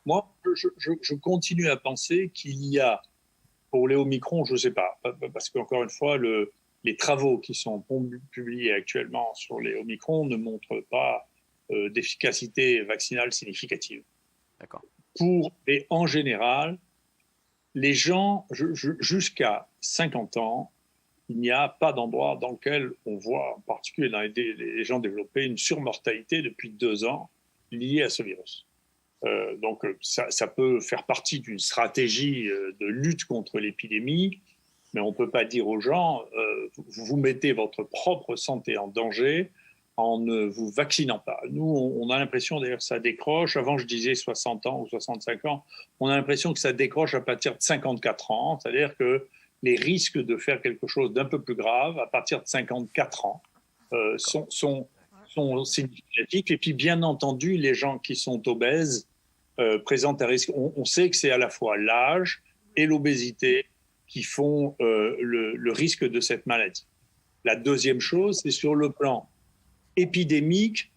Moi, je continue à penser qu'il y a, pour les Omicron, je ne sais pas, parce qu'encore une fois, les travaux qui sont publiés actuellement sur les Omicron ne montrent pas d'efficacité vaccinale significative. D'accord. Et en général, les gens, jusqu'à 50 ans, il n'y a pas d'endroit dans lequel on voit, en particulier dans les gens développés, une surmortalité depuis 2 ans liée à ce virus. Donc ça peut faire partie d'une stratégie de lutte contre l'épidémie, mais on ne peut pas dire aux gens vous mettez votre propre santé en danger en ne vous vaccinant pas. Nous, on a l'impression d'ailleurs que ça décroche. Avant, je disais 60 ans ou 65 ans. On a l'impression que ça décroche à partir de 54 ans, c'est-à-dire que les risques de faire quelque chose d'un peu plus grave à partir de 54 ans sont significatifs. Et puis, bien entendu, les gens qui sont obèses présentent un risque. On sait que c'est à la fois l'âge et l'obésité qui font le risque de cette maladie. La deuxième chose, c'est sur le plan épidémique.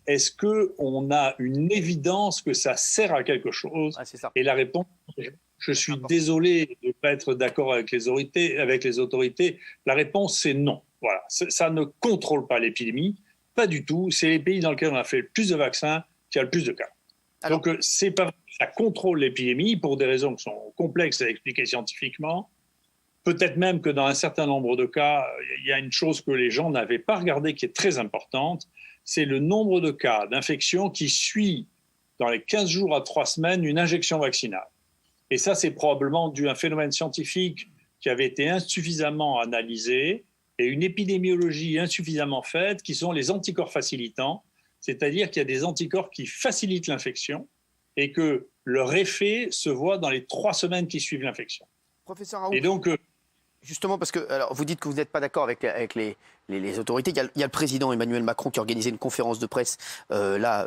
Est-ce qu'on a une évidence que ça sert à quelque chose? C'est ça. Et la réponse, je suis désolé de ne pas être d'accord avec les autorités. La réponse, c'est non. Voilà. Ça ne contrôle pas l'épidémie, pas du tout. C'est les pays dans lesquels on a fait le plus de vaccins qui a le plus de cas. Alors, donc, c'est pas vrai que ça contrôle l'épidémie pour des raisons qui sont complexes à expliquer scientifiquement. Peut-être même que dans un certain nombre de cas, il y a une chose que les gens n'avaient pas regardée qui est très importante, c'est le nombre de cas d'infection qui suit dans les 15 jours à 3 semaines une injection vaccinale. Et ça, c'est probablement dû à un phénomène scientifique qui avait été insuffisamment analysé et une épidémiologie insuffisamment faite, qui sont les anticorps facilitants, c'est-à-dire qu'il y a des anticorps qui facilitent l'infection et que leur effet se voit dans les 3 semaines qui suivent l'infection. Professeur Raoult, et donc, justement, parce que alors, vous dites que vous n'êtes pas d'accord avec les autorités. Il y a le président Emmanuel Macron qui a organisé une conférence de presse là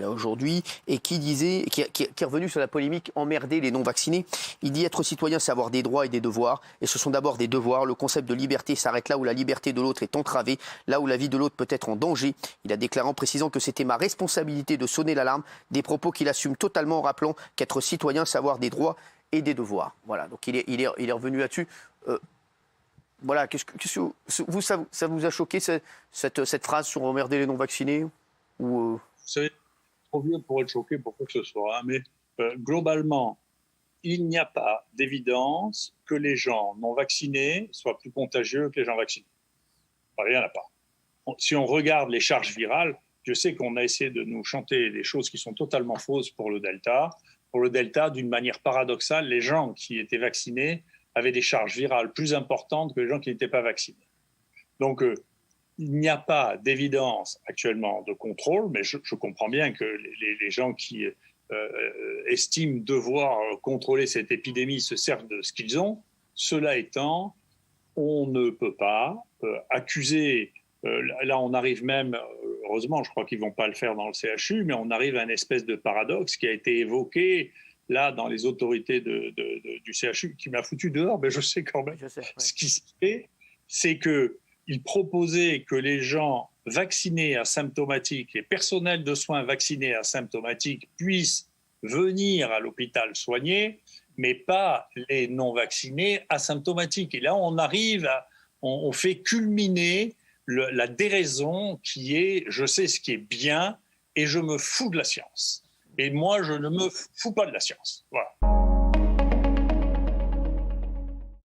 aujourd'hui et qui est revenu sur la polémique emmerder les non-vaccinés. Il dit être citoyen, c'est avoir des droits et des devoirs. Et ce sont d'abord des devoirs. Le concept de liberté s'arrête là où la liberté de l'autre est entravée, là où la vie de l'autre peut être en danger. Il a déclaré en précisant que c'était ma responsabilité de sonner l'alarme, des propos qu'il assume totalement en rappelant qu'être citoyen, c'est avoir des droits et des devoirs. Voilà, donc il est revenu là-dessus. Voilà, ça vous a choqué cette phrase sur emmerder les non-vaccinés ou Vous savez, trop vieux pour être choqué pour quoi que ce soit, hein, mais globalement, il n'y a pas d'évidence que les gens non vaccinés soient plus contagieux que les gens vaccinés. Enfin, il n'y en a pas. Si on regarde les charges virales, je sais qu'on a essayé de nous chanter des choses qui sont totalement fausses pour le Delta. Pour le Delta, d'une manière paradoxale, les gens qui étaient vaccinés avaient des charges virales plus importantes que les gens qui n'étaient pas vaccinés. Donc, il n'y a pas d'évidence actuellement de contrôle, mais je comprends bien que les gens qui estiment devoir contrôler cette épidémie se servent de ce qu'ils ont. Cela étant, on ne peut pas accuser... là, on arrive même, heureusement, je crois qu'ils ne vont pas le faire dans le CHU, mais on arrive à une espèce de paradoxe qui a été évoqué là dans les autorités du CHU, qui m'a foutu dehors, mais je sais quand même. Ce qui se fait, c'est qu'ils proposaient que les gens vaccinés asymptomatiques, les personnels de soins vaccinés asymptomatiques puissent venir à l'hôpital soigner, mais pas les non-vaccinés asymptomatiques. Et là, on fait culminer la déraison qui est « je sais ce qui est bien et je me fous de la science ». Et moi, je ne me fous pas de la science. Voilà.